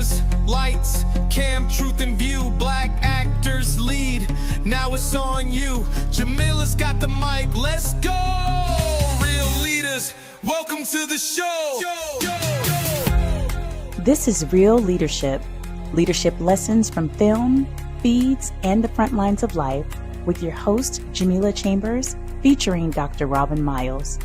Cameras, lights, cam, truth in view. Black actors lead, now it's on you. Jamila's got the mic, let's go! Real leaders, welcome to the show! This is Real Leadership, leadership lessons from film, feeds, and the front lines of life with your host, Jamila Chambers, featuring Dr. Robin Miles.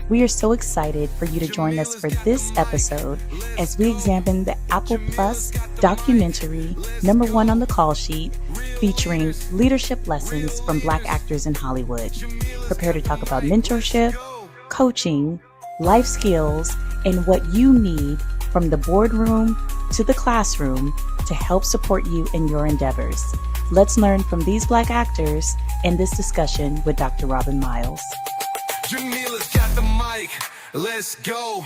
We are so excited for you to join us for this episode as we examine the Apple Plus documentary, #1 on the call sheet, featuring leadership lessons from Black actors in Hollywood. Prepare to talk about mentorship, coaching, life skills, and what you need from the boardroom to the classroom to help support you in your endeavors. Let's learn from these Black actors in this discussion with Dr. Robin Miles. Jamila's got the mic, let's go!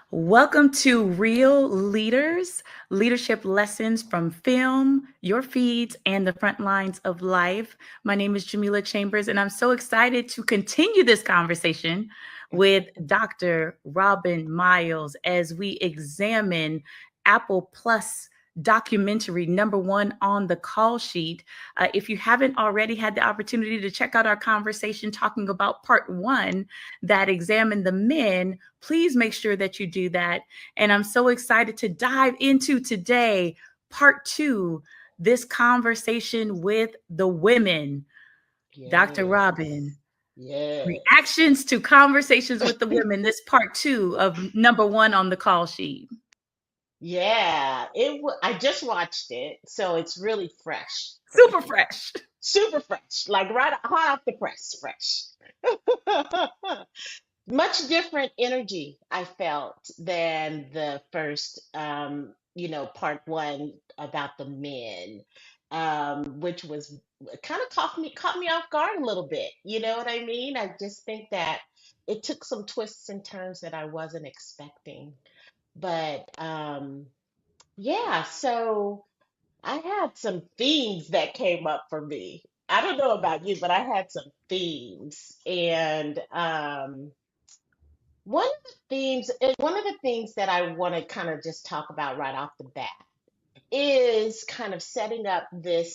Welcome to Real Leaders, leadership lessons from film, your feeds, and the front lines of life. My name is Jamila Chambers, and I'm so excited to continue this conversation with Dr. Robin Miles as we examine Apple Plus documentary #1 on the call sheet. If you haven't already had the opportunity to check out our conversation talking about part 1 that examined the men, please make sure that you do that. And I'm so excited to dive into today, part 2, this conversation with the women. Yes. Dr. Robin. Yes. Reactions to conversations with the women, this part 2 of #1 on the call sheet. Yeah, I just watched it, so it's really fresh. Super fresh. Super fresh, like right hot off the press, fresh. Much different energy I felt than the first, part 1 about the men, which was kind of caught me off guard a little bit. You know what I mean? I just think that it took some twists and turns that I wasn't expecting. But yeah, so I had some themes that came up for me. I don't know about you, but I had some themes. And one of the things that I want to kind of just talk about right off the bat is kind of setting up the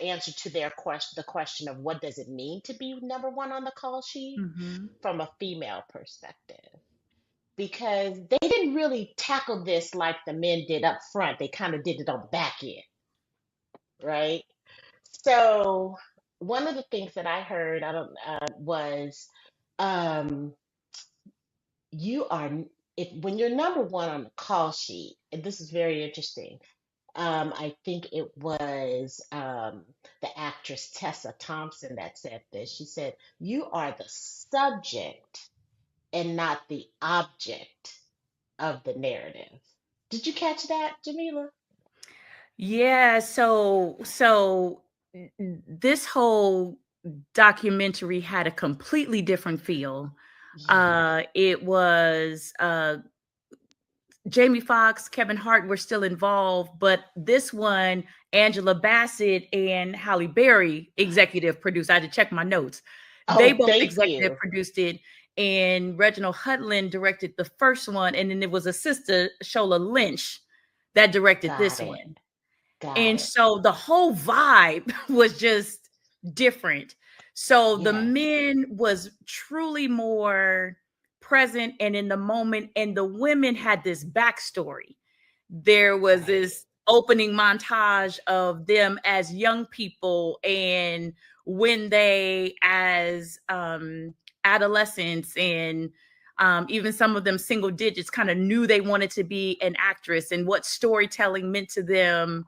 answer to the question of what does it mean to be #1 on the call sheet from a female perspective. Because they didn't really tackle this like the men did up front. They kind of did it on the back end, right? So one of the things that I heard, was, um, you are when you're #1 on the call sheet, and this is very interesting. I think it was the actress Tessa Thompson that said this. She said, "You are the subject and not the object of the narrative." Did you catch that, Jamila? Yeah, so this whole documentary had a completely different feel. It was Jamie Foxx, Kevin Hart were still involved, but this one, Angela Bassett and Halle Berry executive produced. I had to check my notes. They both Thank executive you. produced it, and Reginald Hudlin directed the first one, and then there was a sister, Shola Lynch, that directed this one. And so the whole vibe was just different. So the men was truly more present and in the moment, and the women had this backstory. There was this opening montage of them as young people and when they as adolescents and even some of them single digits kind of knew they wanted to be an actress and what storytelling meant to them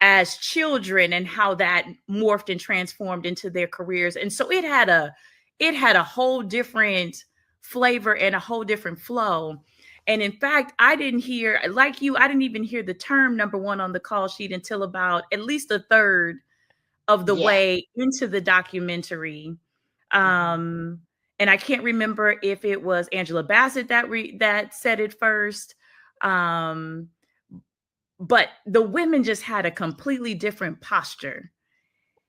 as children and how that morphed and transformed into their careers. And so it had a whole different flavor and a whole different flow. And in fact, I didn't even hear the term #1 on the call sheet until about at least a third of the way into the documentary. And I can't remember if it was Angela Bassett that said it first. But the women just had a completely different posture.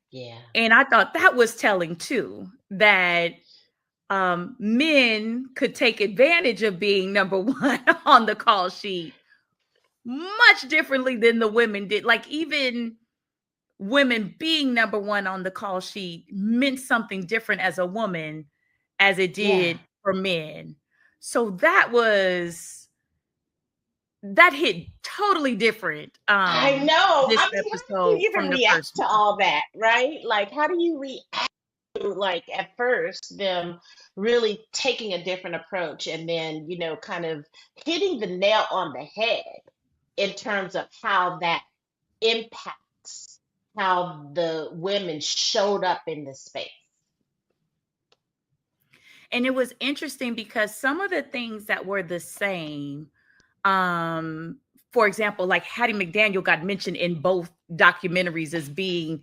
Yeah. And I thought that was telling too, that men could take advantage of being #1 on the call sheet, much differently than the women did. Like even women being number one on the call sheet meant something different as a woman as it did for men. So that hit totally different. I know. This I mean, how do episode you from even the react first to one. all that, right? Like, how do you react to, like, at first, them really taking a different approach and then, kind of hitting the nail on the head in terms of how that impacts how the women showed up in the space? And it was interesting because some of the things that were the same, for example, like Hattie McDaniel got mentioned in both documentaries as being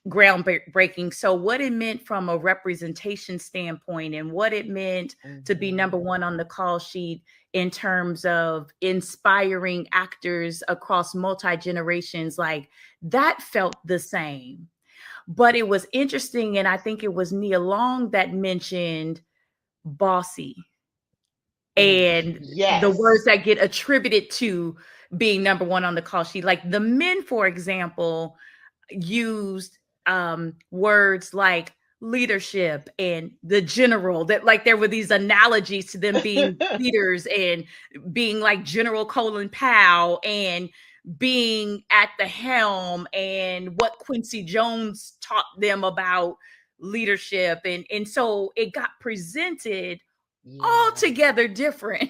groundbreaking. So what it meant from a representation standpoint and what it meant to be number one on the call sheet in terms of inspiring actors across multi-generations, like that felt the same. But it was interesting, and I think it was Nia Long that mentioned bossy and the words Yes. that get attributed to being number one on the call sheet. Like the men, for example, used words like leadership and the general, that like there were these analogies to them being leaders and being like General Colin Powell and being at the helm and what Quincy Jones taught them about leadership. And so it got presented Yeah. altogether different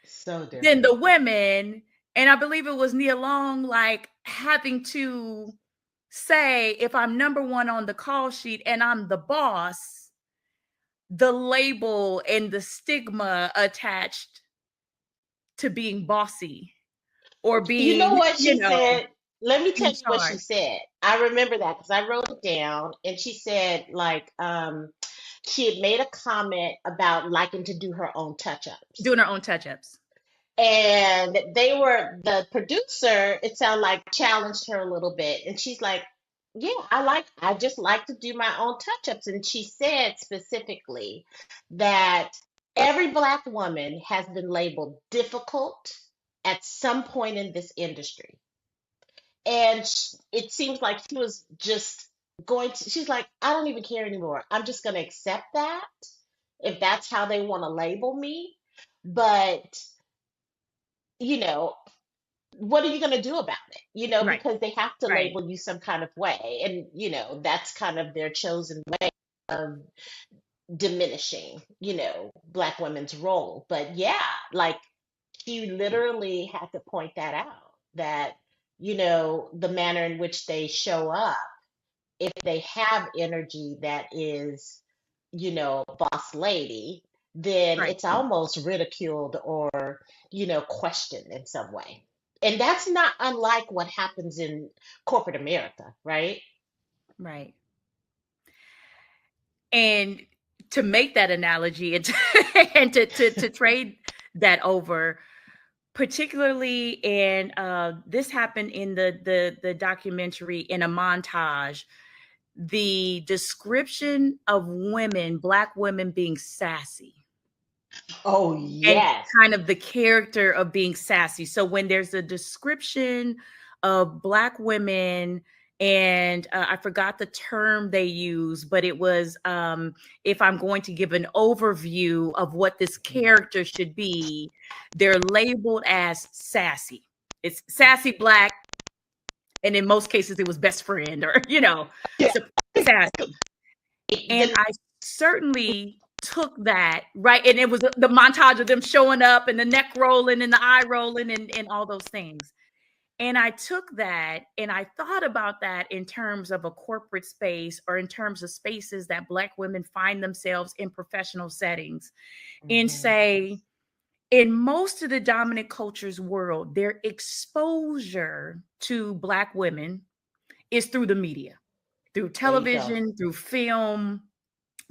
So than the different. women. And I believe it was Nia Long, like having to say, if I'm number one on the call sheet and I'm the boss, the label and the stigma attached to being bossy or You know being, what she said? Let me tell in you what she charge, said. I remember that because I wrote it down. And she said, like, she had made a comment about liking to do her own touch-ups. doing her own touch-ups. And the producer, it sounded like challenged her a little bit. And she's like, yeah, I just like to do my own touch-ups. And she said specifically that every Black woman has been labeled difficult at some point in this industry. And it seems like she was just she's like, I don't even care anymore. I'm just going to accept that if that's how they want to label me. But, you know, what are you going to do about it? Right, Because they have to right, label you some kind of way. And, that's kind of their chosen way of diminishing, Black women's role. But yeah, like she literally had to point that out that, the manner in which they show up, if they have energy that is, boss lady, then right. it's almost ridiculed or, questioned in some way. And that's not unlike what happens in corporate America, right? Right. And to make that analogy and to trade that over, particularly in this happened in the documentary in a montage, the description of women, Black women being sassy Oh, and yes. kind of the character of being sassy. So when there's a description of Black women, and I forgot the term they use, but it was if I'm going to give an overview of what this character should be, they're labeled as sassy. It's sassy Black, and in most cases it was best friend or Yeah. so sassy. And The, I certainly took that, right? And it was the montage of them showing up and the neck rolling and the eye rolling and all those things. And I took that and I thought about that in terms of a corporate space or in terms of spaces that Black women find themselves in professional settings and Mhm. say, in most of the dominant culture's world, their exposure to Black women is through the media, through There you go. television, through film,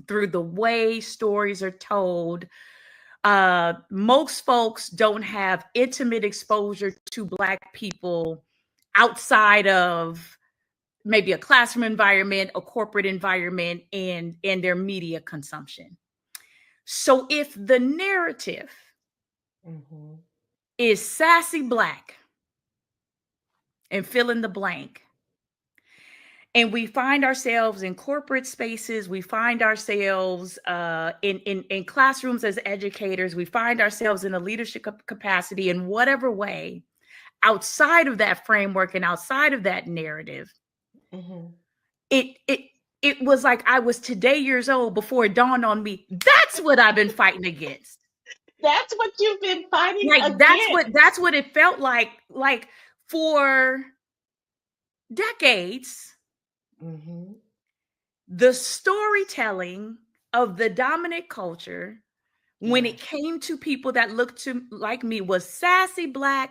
through the way stories are told. Most folks don't have intimate exposure to Black people outside of maybe a classroom environment, a corporate environment, and their media consumption. So if the narrative Mhm. is sassy Black, and fill in the blank. And we find ourselves in corporate spaces. We find ourselves in classrooms as educators. We find ourselves in a leadership capacity in whatever way, outside of that framework and outside of that narrative. It was like I was today years old before it dawned on me. That's what I've been fighting against. That's what you've been fighting like against. That's what it felt like for decades. The storytelling of the dominant culture, when it came to people that looked like me, was sassy Black,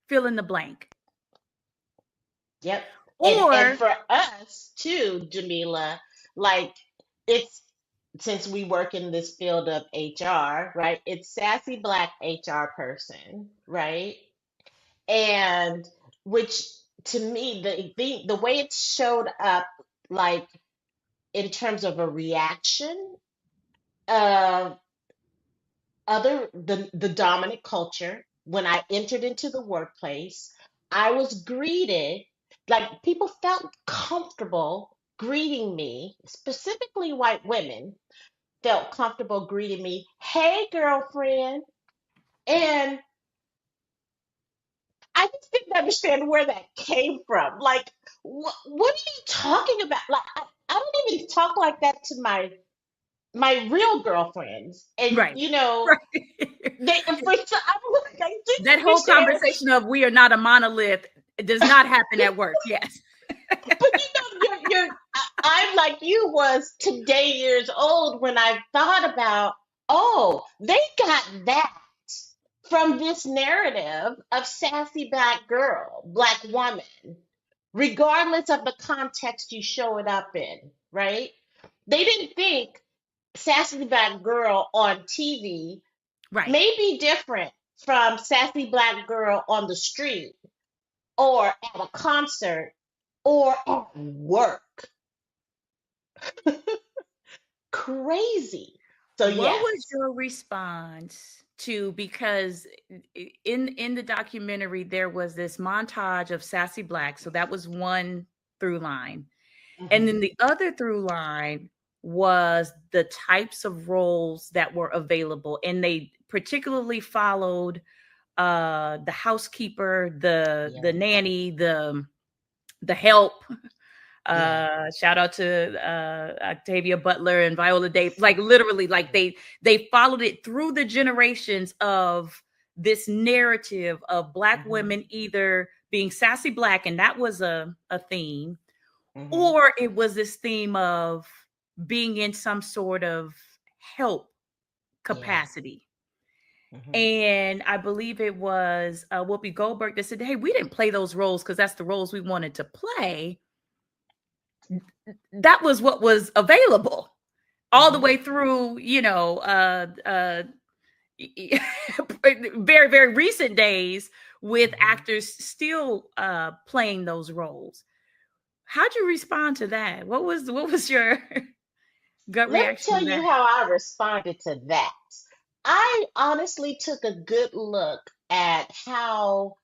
fill in the blank. Yep. And for us too, Jamila, like, it's, since we work in this field of HR, right? It's sassy Black HR person, right? And which, to me, the way it showed up, like, in terms of a reaction of the dominant culture, when I entered into the workplace, I was greeted, like, people felt comfortable greeting me, specifically white women felt comfortable greeting me, "Hey, girlfriend." And I just didn't understand where that came from. Like, what are you talking about? Like, I don't even talk like that to my real girlfriends. And Right. they, for some, I was like, I didn't that whole understand. conversation of we are not a monolith does not happen at work. Yes. But I'm like you was today years old when I thought about, oh, they got that from this narrative of sassy Black girl, Black woman, regardless of the context you show it up in, right? They didn't think sassy Black girl on TV may be different from sassy Black girl on the street or at a concert or at work. Crazy. So what was your response to, because in the documentary there was this montage of sassy Black, so that was one through line. And then the other through line was the types of roles that were available, and they particularly followed the housekeeper, the nanny, the help. Shout out to Octavia Butler and Viola Davis. Like, literally, like they followed it through the generations of this narrative of Black women either being sassy Black, and that was a theme, or it was this theme of being in some sort of help capacity. And I believe it was Whoopi Goldberg that said, hey, we didn't play those roles because that's the roles we wanted to play. That was what was available all the way through, very, very recent days, with actors still playing those roles. How'd you respond to that? What was your gut reaction? Let me tell you how I responded to that. I honestly took a good look at how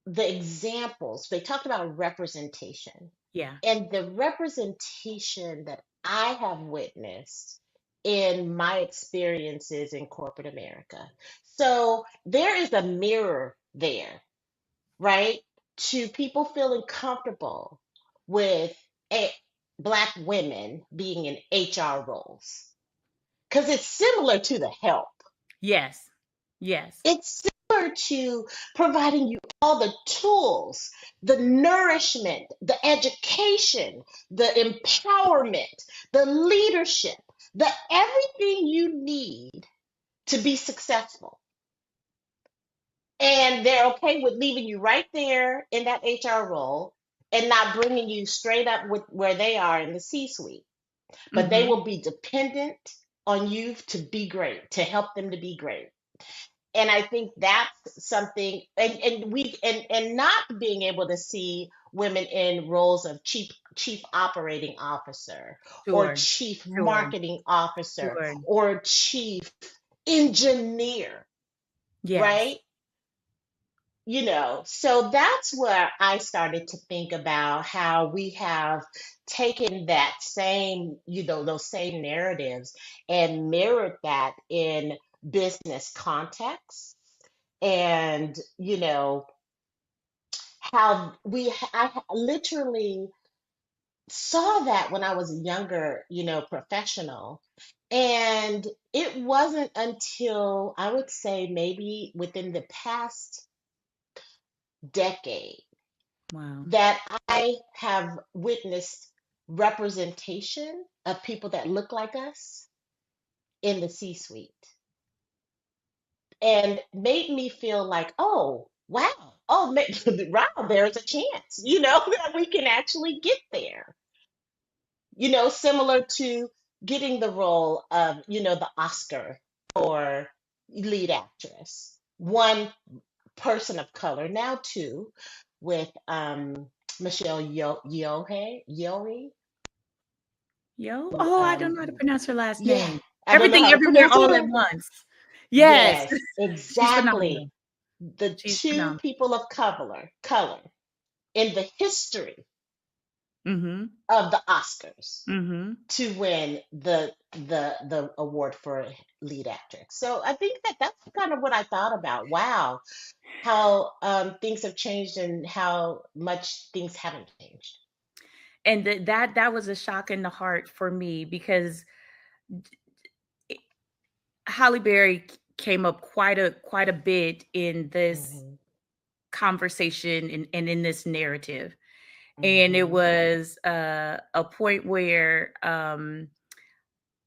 the examples, they talked about representation. Yeah. And the representation that I have witnessed in my experiences in corporate America. So there is a mirror there, right? To people feeling comfortable with Black women being in HR roles. Because it's similar to the help. Yes. It's similar to providing you all the tools, the nourishment, the education, the empowerment, the leadership, the everything you need to be successful. And they're okay with leaving you right there in that HR role and not bringing you straight up with where they are in the C-suite. But they will be dependent on you to be great, to help them to be great. And I think that's something, and not being able to see women in roles of chief operating officer, or chief marketing officer, or chief engineer, right? So that's where I started to think about how we have taken that same, those same narratives and mirrored that in business context. And, how I literally saw that when I was a younger, professional. And it wasn't until I would say maybe within the past decade Wow. that I have witnessed representation of people that look like us in the C-suite and made me feel like, oh, wow, wow, there's a chance, that we can actually get there. Similar to getting the role of, the Oscar for lead actress. One person of color, now two, with Michelle Yeoh. Who, Oh, I don't know how to pronounce her last yeah, name. I don't know Everything, how to everywhere, pronounce all at it. once. Yes, Yes, she's phenomenal. exactly. The She's two phenomenal. people of color in the history Mm-hmm. of the Oscars Mm-hmm. to win the award for lead actress. So I think that that's kind of what I thought about. Wow, how things have changed and how much things haven't changed. And that was a shock in the heart for me because Halle Berry came up quite a bit in this Hmm. conversation and in this narrative. And it Hmm. was a point where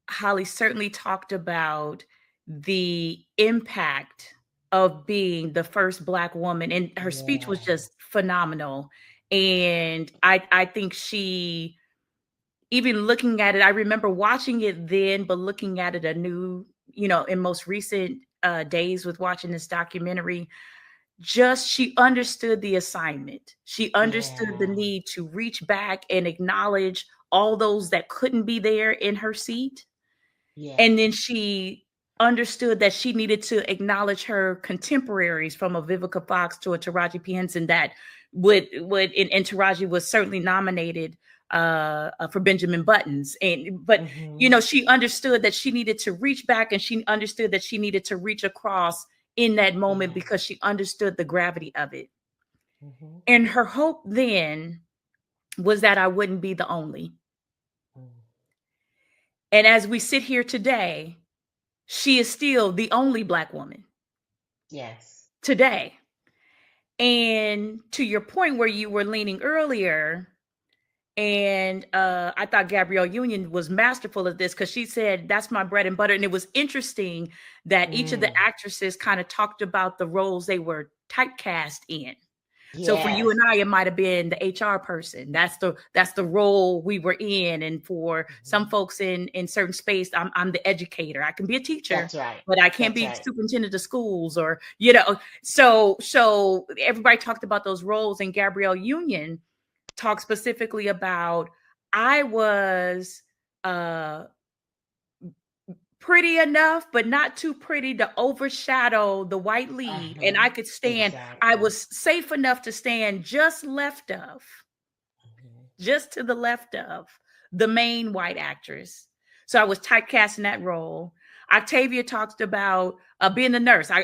Holly certainly talked about the impact of being the first Black woman, and her speech was Yeah, just phenomenal. And I think she, even looking at it, I remember watching it then, but looking at it anew, in most recent days with watching this documentary, just she understood the assignment. She understood the yeah, need to reach back and acknowledge all those that couldn't be there in her seat, yeah, and then she understood that she needed to acknowledge her contemporaries, from a Vivica Fox to a Taraji P. Henson, that and Taraji was certainly nominated for Benjamin Buttons. But hmm, she understood that she needed to reach back, and she understood that she needed to reach across in that moment yeah, because she understood the gravity of it. hmm, And her hope then was that I wouldn't be the only. And as we sit here today, she is still the only Black woman yes, today. And to your point where you were leaning earlier, and I thought Gabrielle Union was masterful at this, because she said, that's my bread and butter. And it was interesting that each of the mm, actresses kind of talked about the roles they were typecast in. So for you yes, and I, it might have been the HR person. That's the role we were in. And for some hmm, folks in certain space, I'm the educator. I can be a teacher, that's right, but I can't that's be right, superintendent of schools, or So everybody talked about those roles, and Gabrielle Union talked specifically about, I was uh pretty enough, but not too pretty to overshadow the white lead. And I uh-huh, could stand, I exactly, was safe enough to stand hmm, just to the left of the main white actress. So I was typecast in that role. Octavia talked about being a nurse. I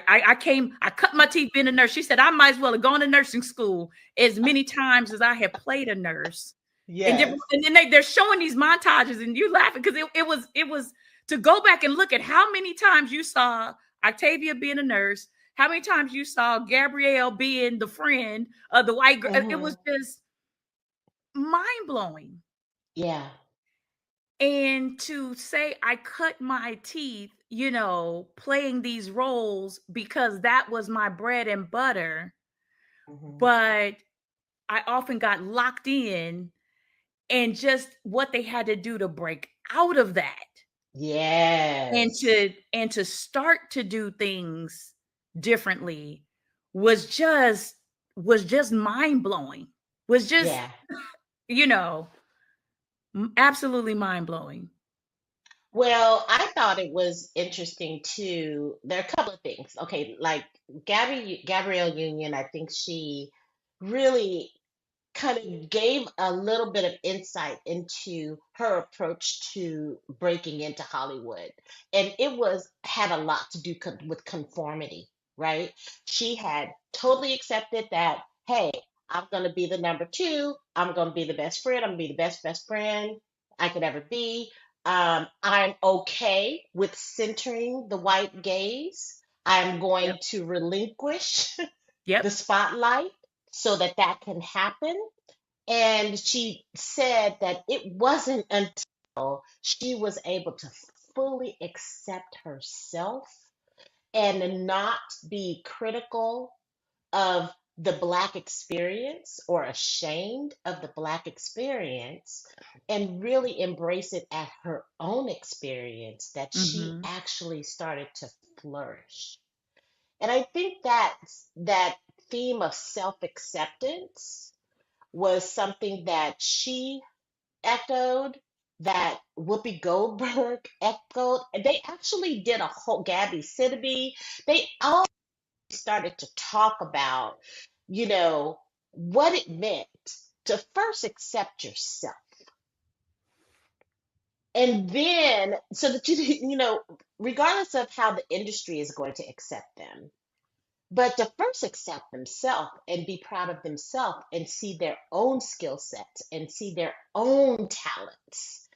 cut my teeth being a nurse. She said, I might as well have gone to nursing school as many times as I had played a nurse. yes, And then they're showing these montages, and you laughing because it was to go back and look at how many times you saw Octavia being a nurse, how many times you saw Gabrielle being the friend of the white girl. It hmm, was just mind blowing. yeah, And to say I cut my teeth, playing these roles because that was my bread and butter, hmm, but I often got locked in, and just what they had to do to break out of that, and yes, to start to do things differently, was just mind blowing. Was just, yeah. you know absolutely mind blowing. Well, I thought it was interesting too. There are a couple of things. Okay, like Gabrielle Union, I think she really kind of gave a little bit of insight into her approach to breaking into Hollywood. And it was had a lot to do with conformity, right? She had totally accepted that, hey, I'm going to be the number two. I'm going to be the best friend. I'm going to be the best friend I could ever be. I'm okay with centering the white gaze. I'm going Yep. to relinquish Yep. the spotlight so that that can happen. And she said that it wasn't until she was able to fully accept herself and not be critical of the Black experience or ashamed of the Black experience and really embrace it as her own experience that she Mm-hmm. actually started to flourish. And I think that theme of self-acceptance was something that she echoed, that Whoopi Goldberg echoed. They actually did a whole Gabby Sidibe. They all started to talk about, you know, what it meant to first accept yourself. And then, so that regardless of how the industry is going to accept them, but to first accept themselves and be proud of themselves and see their own skill sets and see their own talents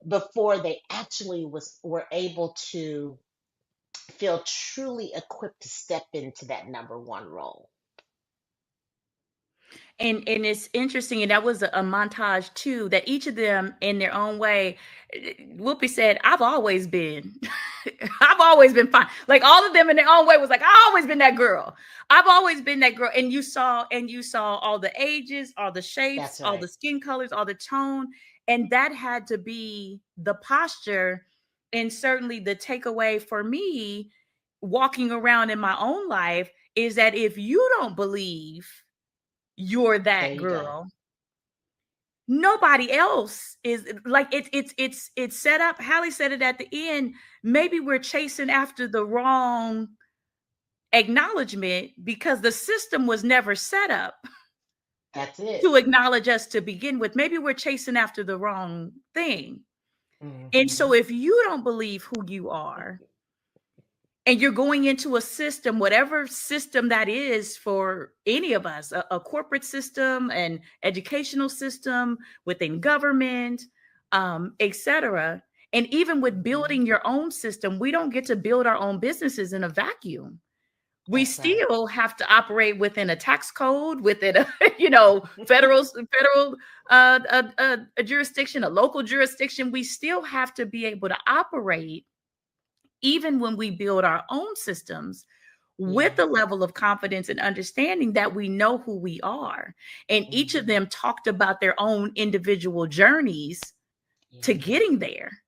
before they actually were able to feel truly equipped to step into that number one role. And it's interesting, and that was a montage too, that each of them in their own way. Whoopi said, I've always been I've always been fine. Like all of them in their own way was like, I've always been that girl. I've always been that girl. And you saw all the ages, all the shapes, That's all the right. skin colors, all the tone. And that had to be the posture. And certainly the takeaway for me walking around in my own life is that if you don't believe you're There that you go. girl, nobody else is. Like it's set up. Hallie said it at the end. Maybe we're chasing after the wrong acknowledgement because the system was never set up That's it. to acknowledge us to begin with. Maybe we're chasing after the wrong thing. And so Hmm. if you don't believe who you are, and you're going into a system, whatever system that is for any of us, a corporate system, an educational system, within government, etc. And even with Hmm. building your own system, we don't get to build our own businesses in a vacuum. We That's right. still have to operate within a tax code, within a federal a jurisdiction, a local jurisdiction. We still have to be able to operate even when we build our own systems with Yeah. a level of confidence and understanding that we know who we are. And each of Hmm. them talked about their own individual journeys to Yeah. getting there.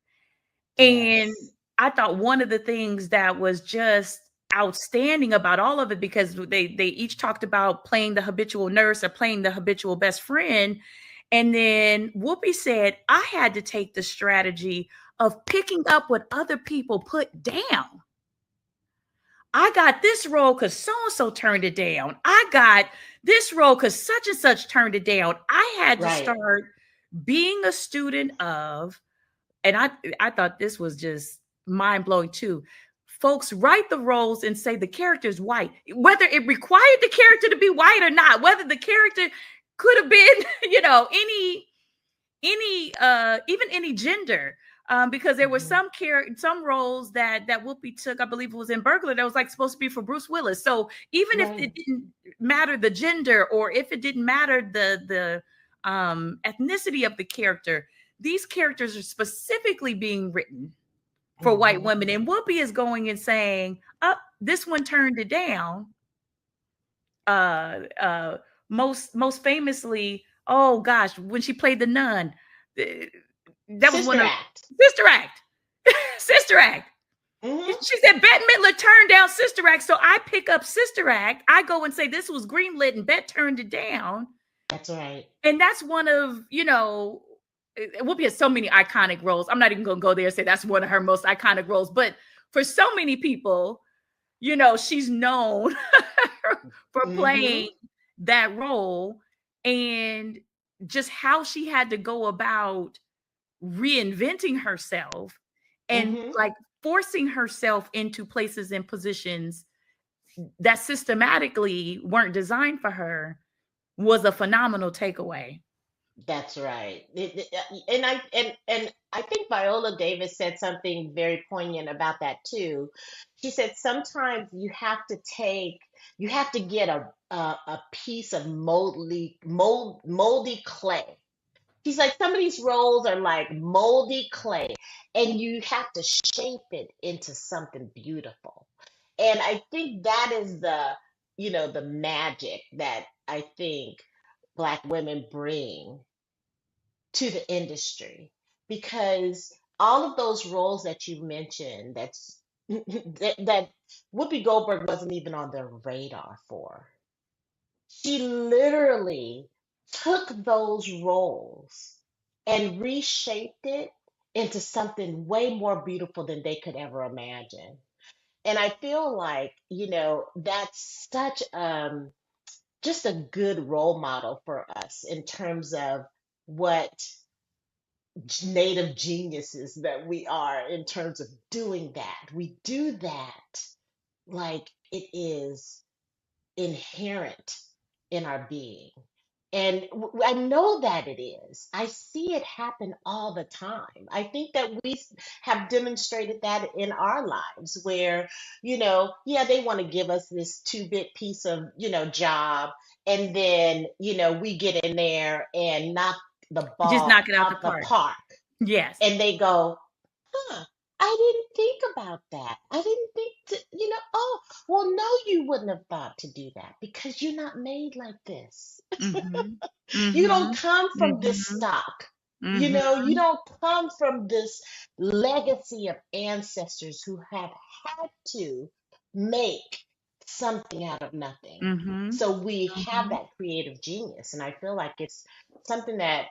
And Yes. I thought one of the things that was just outstanding about all of it, because they each talked about playing the habitual nurse or playing the habitual best friend. And then Whoopi said, I had to take the strategy of picking up what other people put down. I got this role because so and so turned it down. I got this role because such and such turned it down. I had to Right. start being a student of, and I thought this was just mind blowing too. Folks write the roles and say the character is white, whether it required the character to be white or not, whether the character could have been, even any gender. Because there were Hmm. some roles that Whoopi took, I believe it was in Burglar, that was like supposed to be for Bruce Willis. So even if Right. it didn't matter the gender, or if it didn't matter the ethnicity of the character, these characters are specifically being written for white Hmm. women. And Whoopi is going and saying, "Oh, this one turned it down." Uh, uh, most famously, oh gosh, when she played the nun, that was one Sister of Act. Sister Act. Sister Act. Hmm. She said Bette Midler turned down Sister Act. So I pick up Sister Act. I go and say this was greenlit and Bette turned it down. That's right. And that's one of, Whoopi has so many iconic roles. I'm not even going to go there and say that's one of her most iconic roles. But for so many people, you know, she's known for playing that role, and just how she had to go about reinventing herself and like forcing herself into places and positions that systematically weren't designed for her was a phenomenal takeaway. That's right. And I think Viola Davis said something very poignant about that too. She said sometimes you have to get a piece of moldy clay. She's like, some of these roles are like moldy clay, and you have to shape it into something beautiful. And I think that is the magic that I think Black women bring to the industry, because all of those roles that you mentioned, that Whoopi Goldberg wasn't even on their radar for. She literally took those roles and reshaped it into something way more beautiful than they could ever imagine. And I feel like, that's such just a good role model for us in terms of what native geniuses that we are in terms of doing that. We do that like it is inherent in our being. And I know that it is. I see it happen all the time. I think that we have demonstrated that in our lives where, yeah, they want to give us this 2-bit piece of, job. And then, we get in there and knock the Just ball knock it out the out the park. park. Yes. And they go, I didn't think about that. I didn't think oh, well, no, you wouldn't have thought to do that because you're not made like this. You don't come from this stock. You don't come from this legacy of ancestors who have had to make something out of nothing. So we have that creative genius. And I feel like it's something that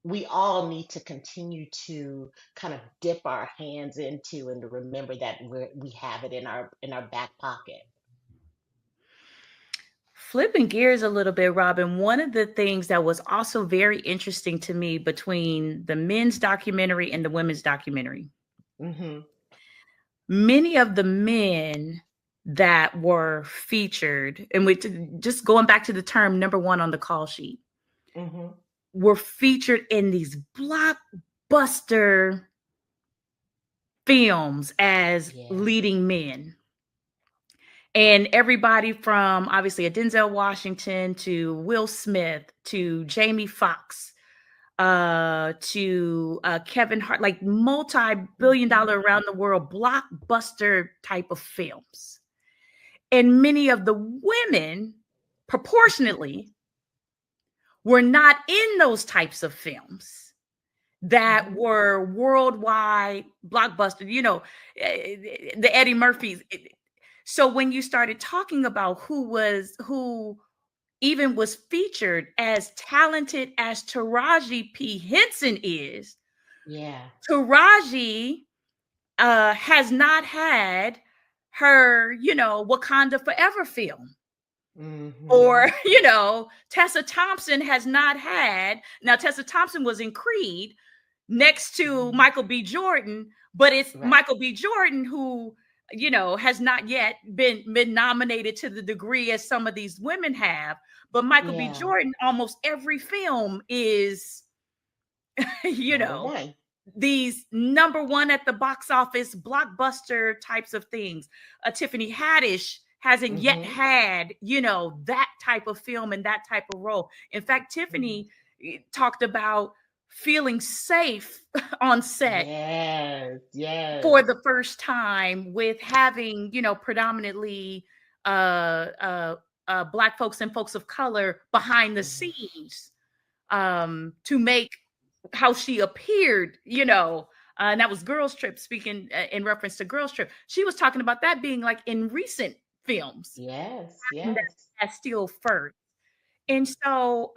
we all need to continue to kind of dip our hands into and to remember that we have it in our back pocket. Flipping gears a little bit, Robin, one of the things that was also very interesting to me between the men's documentary and the women's documentary, many of the men that were featured, and we just going back to the term number one on the call sheet, were featured in these blockbuster films as leading men. And everybody from obviously a Denzel Washington to Will Smith to Jamie Foxx to Kevin Hart, like multi-billion-dollar around the world blockbuster type of films. And many of the women proportionately were not in those types of films that were worldwide blockbuster, the Eddie Murphys. So when you started talking about who even was featured as talented as Taraji P. Henson is, Taraji has not had her, Wakanda Forever film. Or, Tessa Thompson has not had. Now, Tessa Thompson was in Creed next to Michael B. Jordan, but it's Michael B. Jordan who, has not yet been nominated to the degree as some of these women have. But Michael B. Jordan, almost every film is, these number one at the box office blockbuster types of things. Tiffany Haddish hasn't yet had, that type of film and that type of role. In fact, Tiffany talked about feeling safe on set for the first time with having, predominantly Black folks and folks of color behind the scenes to make how she appeared, and that was Girls Trip, speaking in reference to Girls Trip. She was talking about that being like in recent films. Yes. That's still first. And so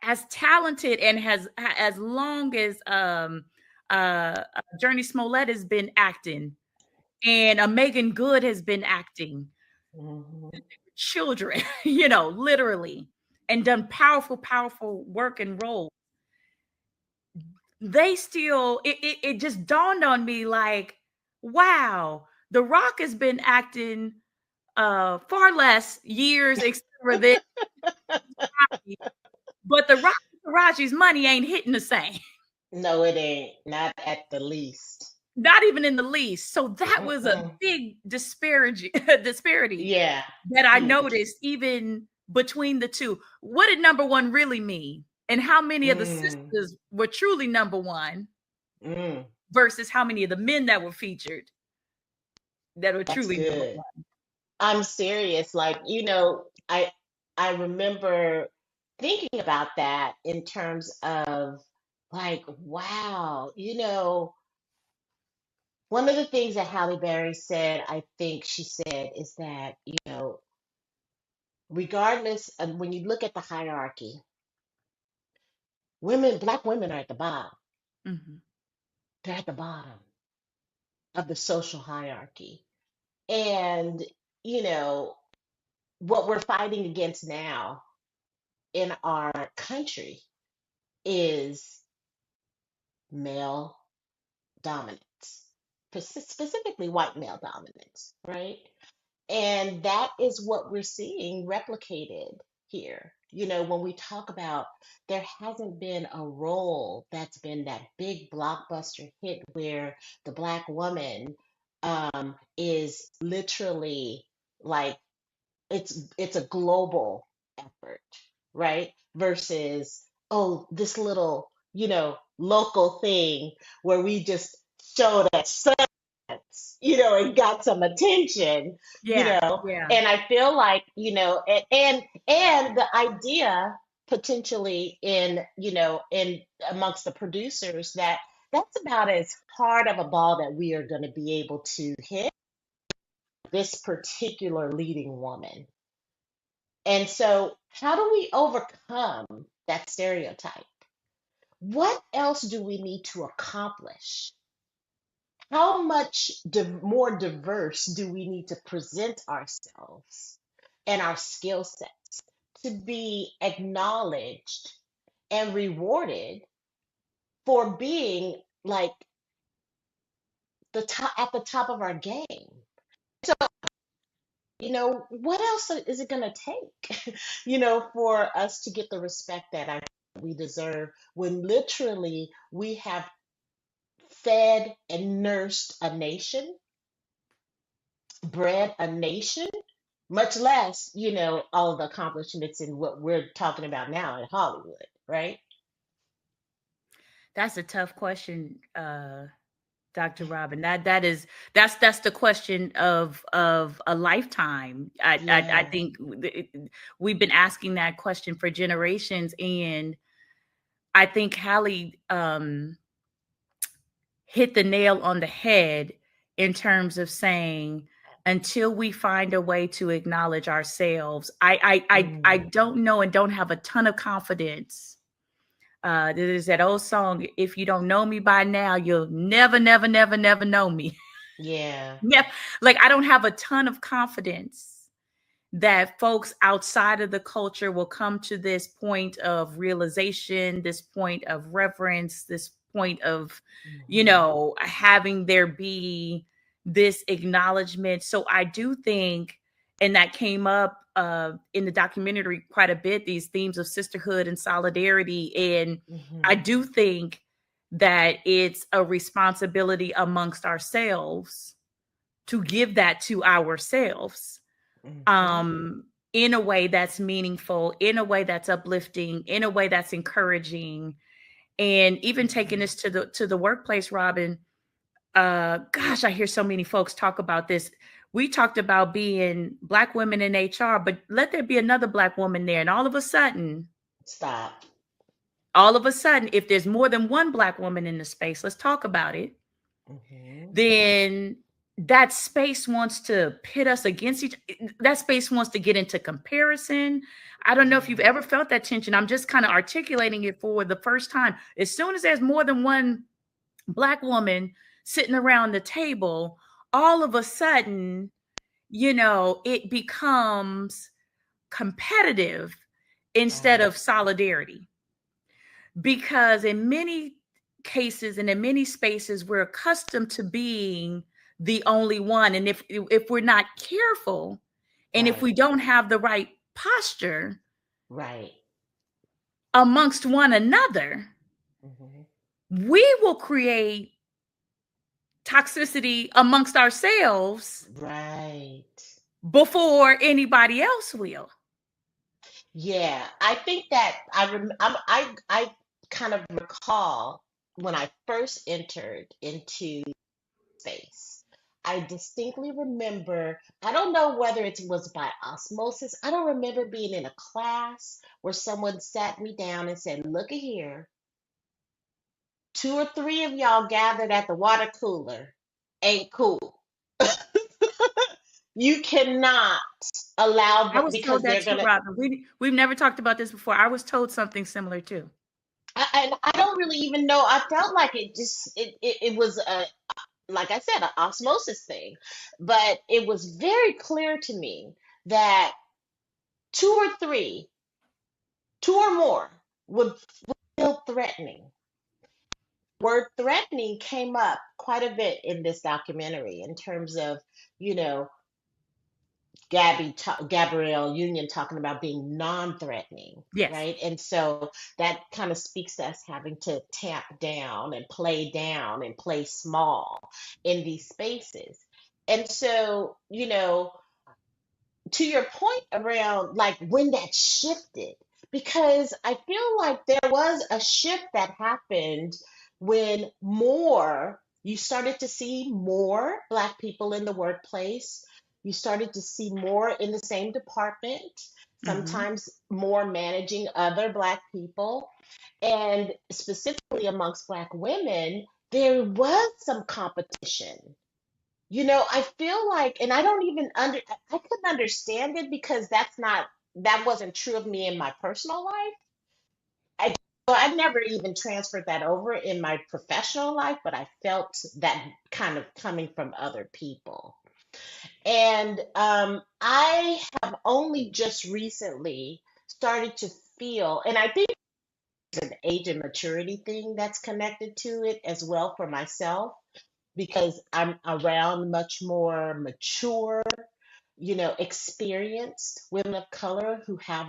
as talented and has as long as Journey Smollett has been acting and Megan Good has been acting, children, literally, and done powerful work and roles. They still, it just dawned on me like, wow, The Rock has been acting far less years, etc. than but The Rock Taraji's money ain't hitting the same. No, it ain't. Not at the least. Not even in the least. So that was a big disparity Yeah. that I noticed even between the two. What did number one really mean? And how many of the sisters were truly number one versus how many of the men that were featured that were truly number one? I'm serious. Like, I remember thinking about that in terms of like, wow, one of the things that Halle Berry said, I think she said, is that, regardless of when you look at the hierarchy, Black women are at the bottom. They're at the bottom of the social hierarchy. And, what we're fighting against now in our country is male dominance, specifically white male dominance, right? And that is what we're seeing replicated here. When we talk about there hasn't been a role that's been that big blockbuster hit where the Black woman is literally like it's a global effort, right? Versus, oh, this little, local thing where we just showed a sense, and got some attention, Yeah. And I feel like, and the idea potentially in amongst the producers that that's about as hard of a ball that we are going to be able to hit this particular leading woman. And so, how do we overcome that stereotype? What else do we need to accomplish? How much more diverse do we need to present ourselves and our skill sets to be acknowledged and rewarded for being like the top at the top of our game? So, what else is it going to take, for us to get the respect that we deserve when literally we have fed and nursed a nation, bred a nation, much less, all of the accomplishments in what we're talking about now in Hollywood, right? That's a tough question, Dr. Robin. That's the question of a lifetime. I think we've been asking that question for generations, and I think Hallie hit the nail on the head in terms of saying, until we find a way to acknowledge ourselves, I don't know and don't have a ton of confidence. There's that old song, if you don't know me by now, you'll never know me. Yeah. Like, I don't have a ton of confidence that folks outside of the culture will come to this point of realization, this point of reverence, this point of, having there be this acknowledgement. So I do think, and that came up in the documentary quite a bit, these themes of sisterhood and solidarity. And I do think that it's a responsibility amongst ourselves to give that to ourselves in a way that's meaningful, in a way that's uplifting, in a way that's encouraging. And even taking this to the workplace, Robin, gosh, I hear so many folks talk about this. We talked about being Black women in HR, but let there be another Black woman there. And all of a sudden, if there's more than one Black woman in the space, let's talk about it. Then that space wants to pit us against that space wants to get into comparison. I don't know if you've ever felt that tension. I'm just kind of articulating it for the first time. As soon as there's more than one Black woman sitting around the table, all of a sudden, it becomes competitive instead of solidarity. Because in many cases and in many spaces, we're accustomed to being the only one. And if we're not careful, and if we don't have the right posture amongst one another, we will create toxicity amongst ourselves before anybody else will. Yeah, I think that I kind of recall when I first entered into space. I distinctly remember, I don't know whether it was by osmosis. I don't remember being in a class where someone sat me down and said, "Look at here. 2 or 3 of y'all gathered at the water cooler. Ain't cool. You cannot allow I was because told they're that too, gonna." Robin. We've never talked about this before. I was told something similar too. And I don't really even know. I felt like it was a, like I said, an osmosis thing, but it was very clear to me that 2 or 3, 2 or more would feel threatening. Word threatening came up quite a bit in this documentary in terms of, you know, Gabrielle Union talking about being non-threatening, Yes. right? And so that kind of speaks to us having to tamp down and play small in these spaces. And so, to your point around like when that shifted, because I feel like there was a shift that happened when you started to see more Black people in the workplace. You started to see more in the same department, sometimes more managing other Black people. And specifically amongst Black women, there was some competition. I feel like, and I don't even I couldn't understand it because that wasn't true of me in my personal life. I, so I never even transferred that over in my professional life, but I felt that kind of coming from other people. And I have only just recently started to feel, and I think it's an age and maturity thing that's connected to it as well for myself, because I'm around much more mature, experienced women of color who have,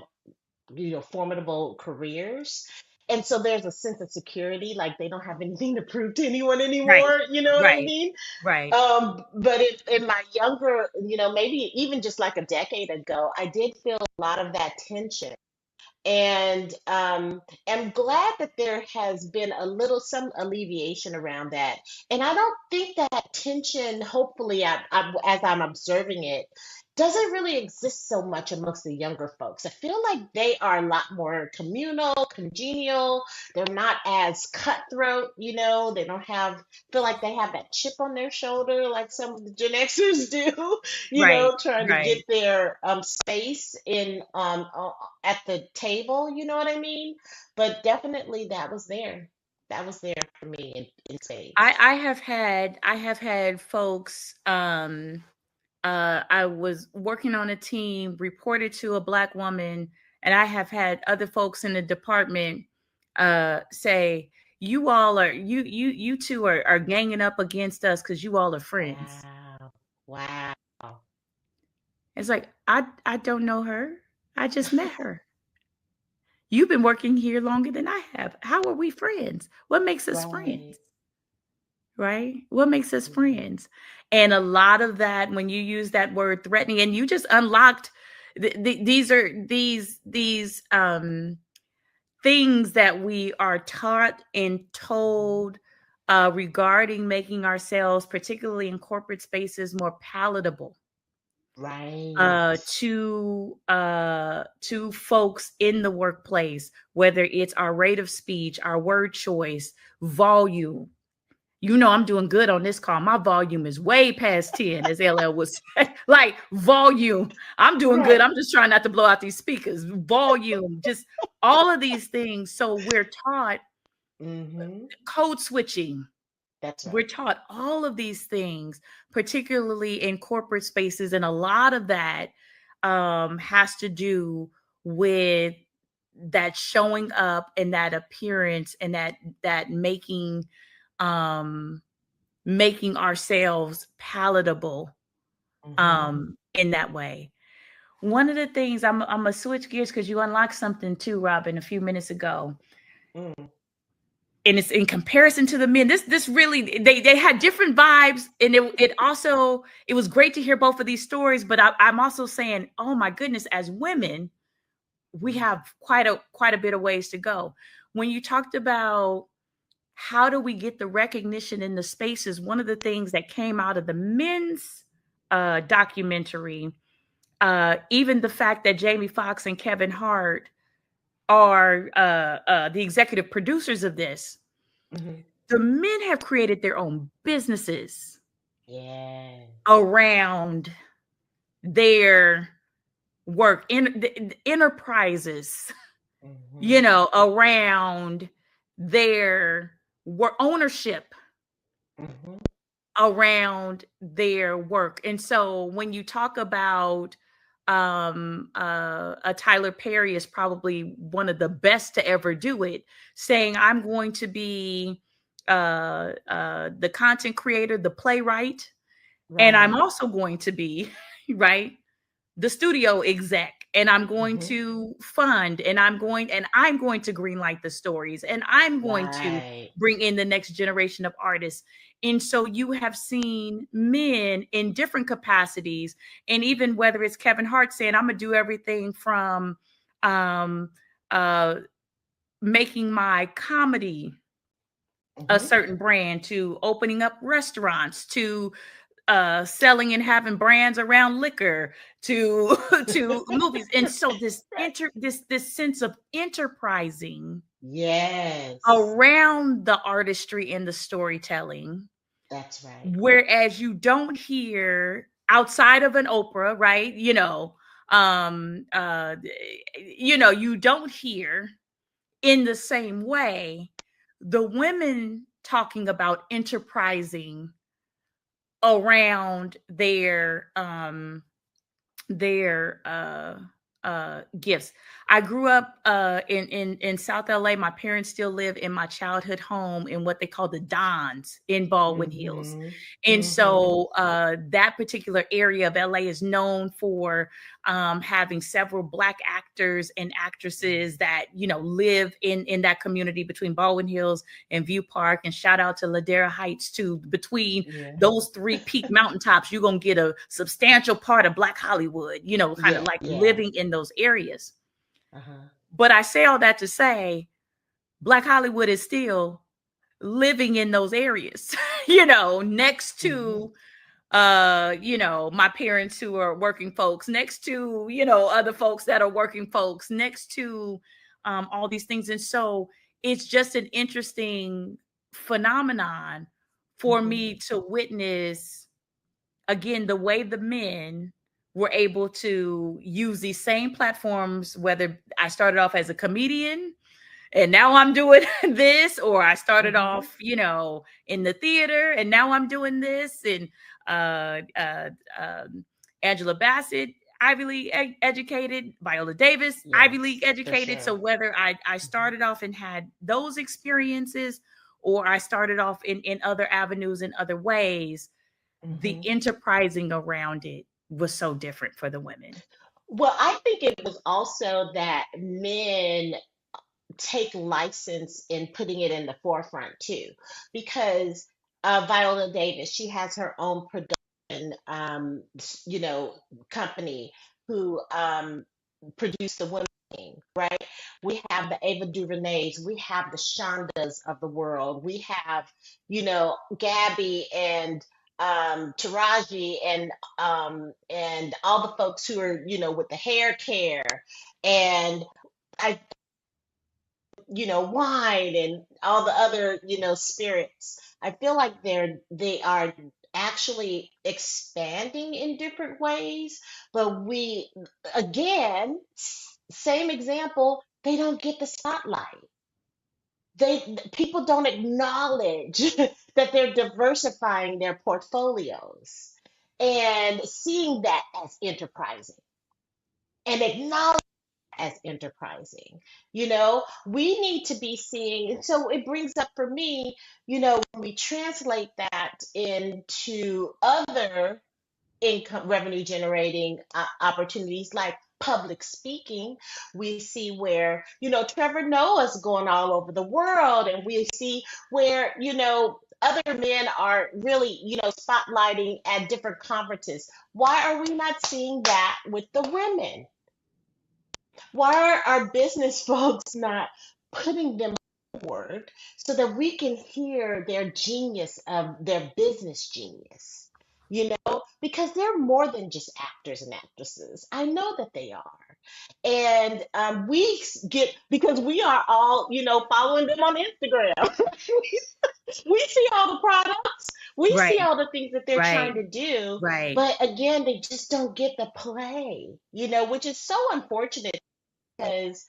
formidable careers. And so there's a sense of security, like they don't have anything to prove to anyone Right. anymore. You know what I Right. mean? Right. But in my younger, maybe even just like a decade ago, I did feel a lot of that tension. And am glad that there has been some alleviation around that. And I don't think that tension, hopefully, as I'm observing it, doesn't really exist so much amongst the younger folks. I feel like they are a lot more communal, congenial. They're not as cutthroat, they don't feel like they have that chip on their shoulder like some of the Gen Xers do, Right. trying to Right. get their space in at the table, you know what I mean? But definitely that was there. That was there for me in spades. I have had folks. I was working on a team, reported to a Black woman, and I have had other folks in the department say, "You all are you two are ganging up against us because you all are friends." Wow. It's like I don't know her. I just met her. You've been working here longer than I have. How are we friends? What makes us friends? Right? What makes us friends? And a lot of that, when you use that word threatening, and you just unlocked these are these things that we are taught and told regarding making ourselves, particularly in corporate spaces, more palatable. Right. To folks in the workplace, whether it's our rate of speech, our word choice, volume, You know, I'm doing good on this call. My volume is way past 10, as LL was like volume. I'm doing good. Right. I'm just trying not to blow out these speakers. Volume, just all of these things. So we're taught Mm-hmm. code switching. That's We're right. taught all of these things, particularly in corporate spaces. And a lot of that has to do with that showing up and that appearance and that um making ourselves palatable Mm-hmm. in that way. One of the things I'm gonna switch gears because you unlocked something too, Robin, a few minutes ago. Mm. And it's in comparison to the men. This really they had different vibes, and it was great to hear both of these stories. But I'm also saying, oh my goodness, as women, we have quite a bit of ways to go. When you talked about how do we get the recognition in the spaces, one of the things that came out of the men's documentary, even the fact that Jamie Foxx and Kevin Hart are the executive producers of this, Mm-hmm. the men have created their own businesses Yes. around their work in the enterprises, Mm-hmm. around their work ownership Mm-hmm. around their work. And so when you talk about a Tyler Perry is probably one of the best to ever do it, saying I'm going to be the content creator, the playwright, and I'm Right. also going to be right the studio exec, and I'm going Mm-hmm. to fund, and I'm going to greenlight the stories, and I'm going to Right. bring in the next generation of artists. And so you have seen men in different capacities, and even whether it's Kevin Hart saying I'm gonna do everything from um uh making my comedy a Mm-hmm. certain brand to opening up restaurants to selling and having brands around liquor to to movies. And so Right. this sense of enterprising Yes. around the artistry and the storytelling, That's right. whereas you don't hear outside of an Oprah, right? Um uh you don't hear in the same way the women talking about enterprising around their gifts. I grew up in South LA. My parents still live in my childhood home in what they call the Dons in Baldwin Hills. Mm-hmm. And Mm-hmm. so that particular area of LA is known for having several Black actors and actresses that, live in that community between Baldwin Hills and View Park. And shout out to Ladera Heights too. Between Yeah. those three peak mountaintops, you're going to get a substantial part of Black Hollywood, kind of Yeah. like Yeah. living in those areas. Uh-huh. But I say all that to say Black Hollywood is still living in those areas, next Mm-hmm. to my parents who are working folks, next to, other folks that are working folks, next to all these things. And so it's just an interesting phenomenon for Mm-hmm. me to witness again the way the men were able to use these same platforms, whether I started off as a comedian and now I'm doing this, or I started Mm-hmm. off, in the theater and now I'm doing this. And uh, uh, Angela Bassett, Ivy League educated, Viola Davis, Ivy League Yes, for educated. So sure. whether I Mm-hmm. started off and had those experiences, or I started off in other avenues in other ways, the Mm-hmm. enterprising around it was so different for the women. Well, I think it was also that men take license in putting it in the forefront too, because Viola Davis, she has her own production, you know, company who produce the women thing, right? We have the Ava DuVernays, we have the Shondas of the world, we have, Gabby and Taraji and all the folks who are, with the hair care. And I wine and all the other, spirits. I feel like they are actually expanding in different ways, but again, same example, they don't get the spotlight. People don't acknowledge that they're diversifying their portfolios and seeing that as enterprising and acknowledge as enterprising. We need to be seeing, and so it brings up for me, when we translate that into other income revenue generating opportunities like public speaking. We see where Trevor Noah's going all over the world, and we see where other men are really spotlighting at different conferences. Why are we not seeing that with the women? Why are our business folks not putting them forward so that we can hear their genius of their business genius? Because they're more than just actors and actresses. I know that they are. And because we are all, following them on Instagram. We see all the products, we see Right. all the things that they're trying Right. to do. Right. But again, they just don't get the play, which is so unfortunate because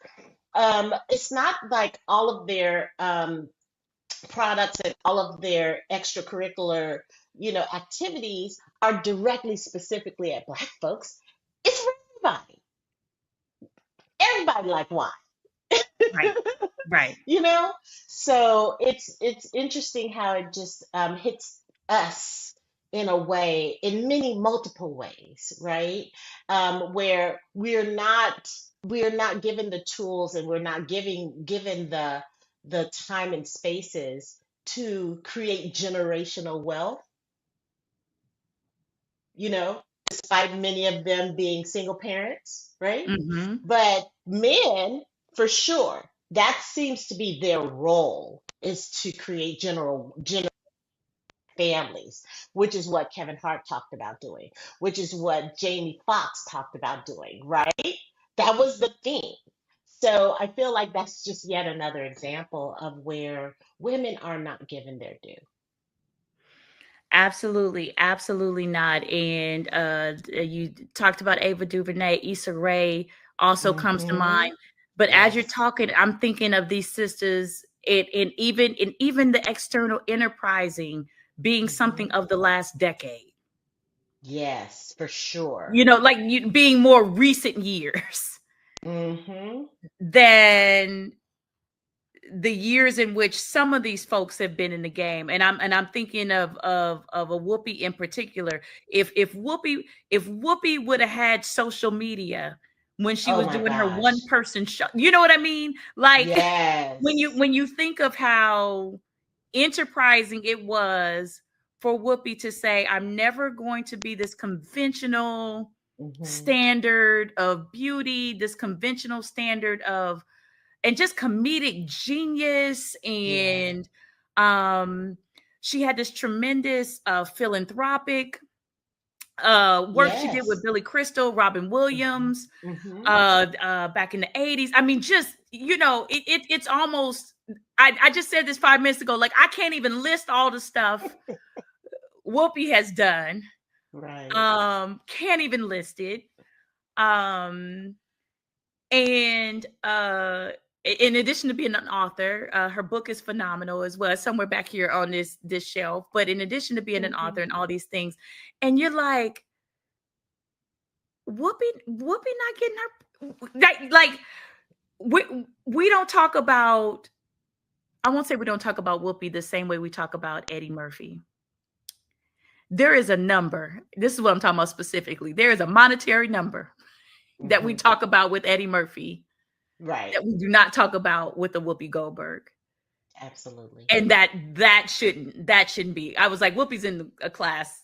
it's not like all of their products and all of their extracurricular, activities are directly specifically at Black folks. It's for everybody. Everybody like wine. Right. Right. So it's interesting how it just hits us in a way, in many multiple ways, right? Where we're not given the tools, and we're not given the time and spaces to create generational wealth, you know, despite many of them being single parents, right? Mm-hmm. But men, for sure, that seems to be their role, is to create general families, which is what Kevin Hart talked about doing, which is what Jamie Foxx talked about doing, right? That was the theme. So I feel like that's just yet another example of where women are not given their due. Absolutely, absolutely not. And you talked about Ava DuVernay, Issa Rae also comes to Hmm. mind. But as you're Yes. talking, I'm thinking of these sisters, and even the external enterprising being something Hmm. of the last decade. Yes, for sure. Like you being more recent years Hmm. than the years in which some of these folks have been in the game. And I'm thinking of a Whoopi in particular. If Whoopi would have had social media when she Oh was my doing her one gosh. person show, you know what I mean? Like when you Yes. when you think of how enterprising it was for Whoopi to say, I'm never going to be this conventional Hmm. standard of beauty, this conventional standard of, and just comedic genius. Yeah. And she had this tremendous philanthropic work she did with Yes. Billy Crystal, Robin Hmm. Williams, Hmm. back in the 80s. I mean, just it's almost, I just said this 5 minutes ago, like I can't even list all the stuff Whoopi has done. Right. Can't even list it. um And in addition to being an author, her book is phenomenal as well. It's somewhere back here on this shelf. But in addition to being an Hmm. author and all these things, and you're like, Whoopi not getting her, like we don't talk about. I won't say we don't talk about Whoopi the same way we talk about Eddie Murphy. There is a number. This is what I'm talking about specifically. There is a monetary number that we Hmm. talk about with Eddie Murphy Right. that we do not talk about with the Whoopi Goldberg. Absolutely. And that shouldn't be. I was like, Whoopi's in a class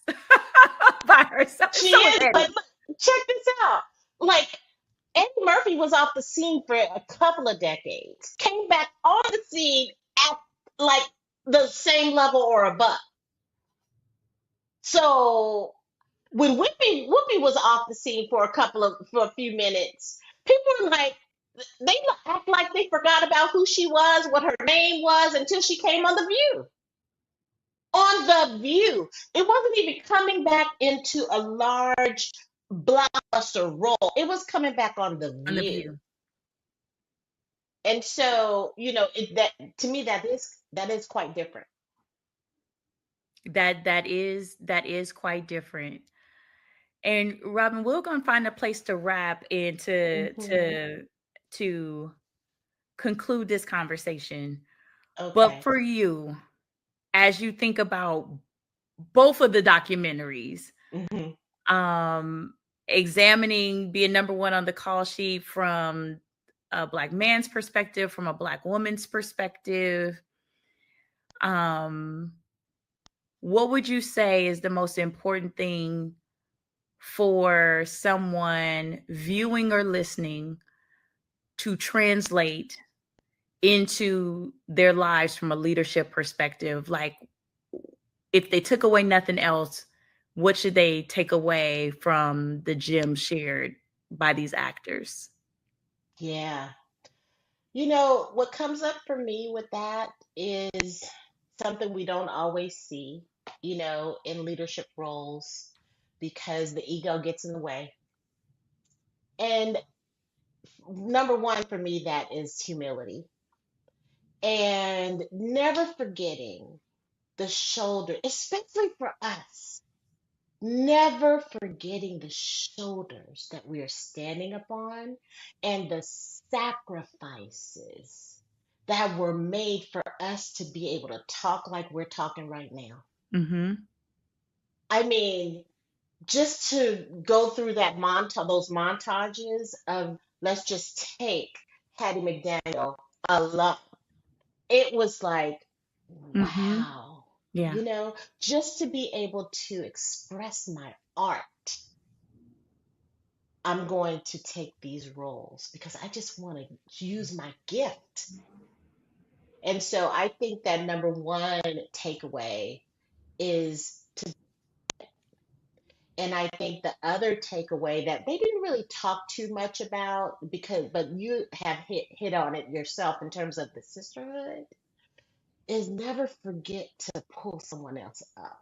by herself. She So is is, but Eddie. check this out. Like, Eddie Murphy was off the scene for a couple of decades, came back on the scene at like the same level or above. So when Whoopi was off the scene for a few minutes, people were like, They act like they forgot about who she was, what her name was, until she came on The View. On The View. It wasn't even coming back into a large blockbuster role. It was coming back on The On the View. View. And so, that to me that is quite different. That is quite different. And Robin, we're gonna find a place to wrap and to conclude this conversation. But Okay. for you, as you think about both of the documentaries, examining being number one on the call sheet from a Black man's perspective, from a Black woman's perspective, what would you say is the most important thing for someone viewing or listening to translate into their lives from a leadership perspective? Like, if they took away nothing else, what should they take away from the gems shared by these actors? Yeah. What comes up for me with that is something we don't always see, in leadership roles because the ego gets in the way. And number one for me, that is humility and never forgetting the shoulder, especially for us, never forgetting the shoulders that we are standing upon and the sacrifices that were made for us to be able to talk like we're talking right now. I mean, just to go through those montages of, let's just take Hattie McDaniel alone. It was like, wow, Yeah. just to be able to express my art. I'm going to take these roles because I just want to use my gift. And so I think that number one takeaway is to, and I think the other takeaway that they didn't really talk too much about but you have hit on it yourself in terms of the sisterhood, is never forget to pull someone else up.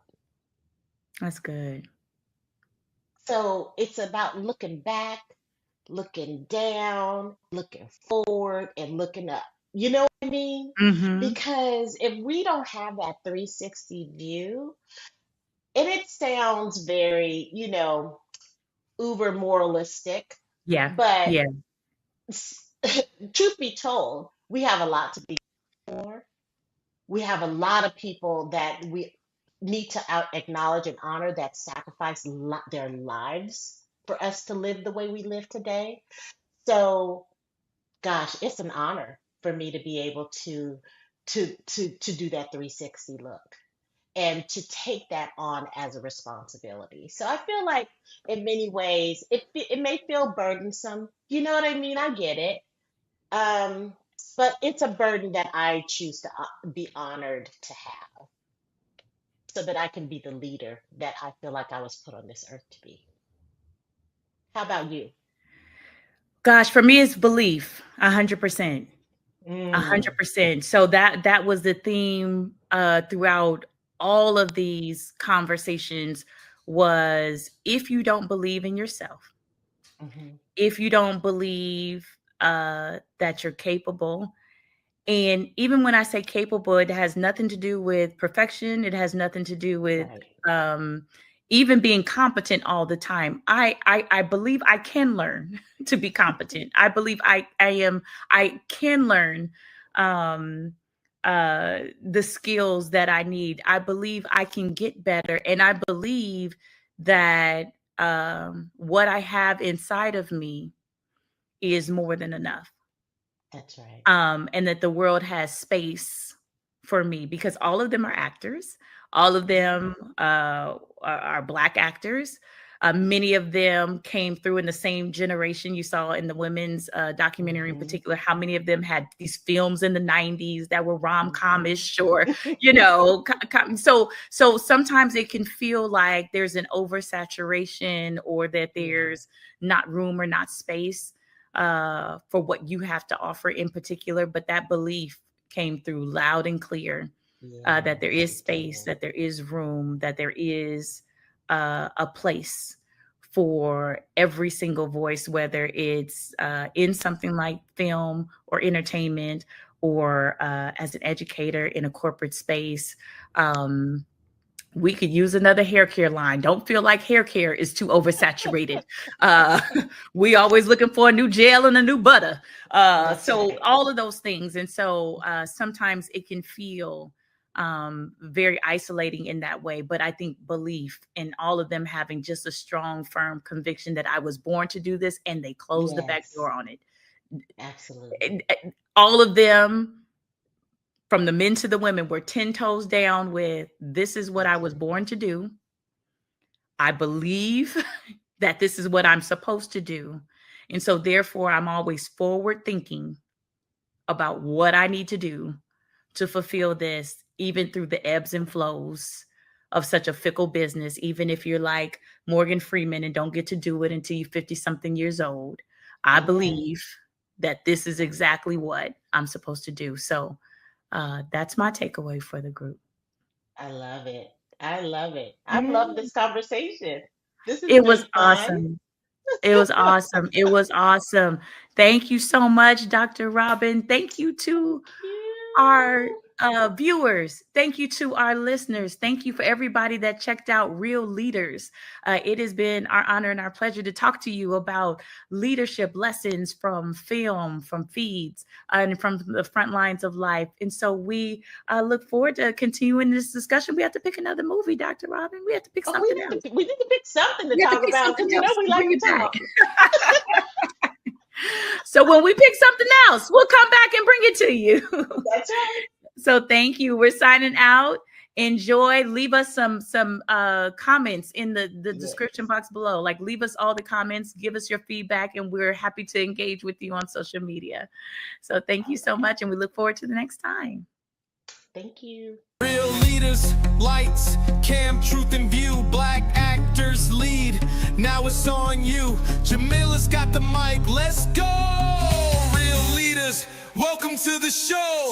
That's good. So it's about looking back, looking down, looking forward, and looking up. You know what I mean? Because if we don't have that 360 view, and it sounds very, uber moralistic, Yeah. but Yeah. truth be told, we have a lot to be for. We have a lot of people that we need to acknowledge and honor that sacrifice their lives for us to live the way we live today. So, gosh, it's an honor for me to be able to do that 360 look and to take that on as a responsibility. So I feel like in many ways it may feel burdensome. You know what I mean? I get it. But it's a burden that I choose to be honored to have so that I can be the leader that I feel like I was put on this earth to be. How about you? Gosh, for me, it's belief, 100%. Mm, 100%. So that was the theme throughout all of these conversations was, if you don't believe in yourself, mhm. if you don't believe that you're capable, and even when I say capable, it has nothing to do with perfection. It has nothing to do with Right. even being competent all the time. I believe I can learn to be competent. I believe I can learn the skills that I need. I believe I can get better, and I believe that what I have inside of me is more than enough. That's right. And that the world has space for me, because all of them are actors. All of them are Black actors. Many of them came through in the same generation. You saw in the women's documentary in Mhm. particular, how many of them had these films in the 90s that were rom-comish, or, so sometimes it can feel like there's an oversaturation, or that Yeah. there's not room or not space for what you have to offer in particular, but that belief came through loud and clear, that there is space, that there is room, that there is a place for every single voice, whether it's in something like film or entertainment, or as an educator in a corporate space. We could use another hair care line. Don't feel like hair care is too oversaturated. We always looking for a new gel and a new butter. So all of those things. And so sometimes it can feel very isolating in that way. But I think belief in all of them having just a strong, firm conviction that I was born to do this, and they closed the back door on it. Absolutely. All of them, from the men to the women, were 10 toes down with, this is what I was born to do. I believe that this is what I'm supposed to do. And so therefore, I'm always forward thinking about what I need to do to fulfill this, even through the ebbs and flows of such a fickle business. Even if you're like Morgan Freeman and don't get to do it until you're 50 something years old, I believe that this is exactly what I'm supposed to do. So that's my takeaway for the group. I love it. I love it. I've loved this conversation. This has It been was fun. awesome. It was awesome. It was awesome. Thank you so much, Dr. Robin. Thank you to our viewers. Thank you to our listeners. Thank you for everybody that checked out Real Leaders. It has been our honor and our pleasure to talk to you about leadership lessons from film, from feeds, and from the front lines of life. And so we look forward to continuing this discussion. We have to pick another movie, Dr. Robin. We have to pick something else. We need to pick something to talk about, because you know we like to talk. So when we pick something else, we'll come back and bring it to you. That's right. So thank you. We're signing out. Enjoy. Leave us some comments in the description box below. Like, leave us all the comments, give us your feedback, and we're happy to engage with you on social media. So thank you so much, and we look forward to the next time. Thank you. Real leaders, lights, cam, truth in view, black actors lead. Now it's on you. Jamila's got the mic. Let's go. Real leaders, welcome to the show.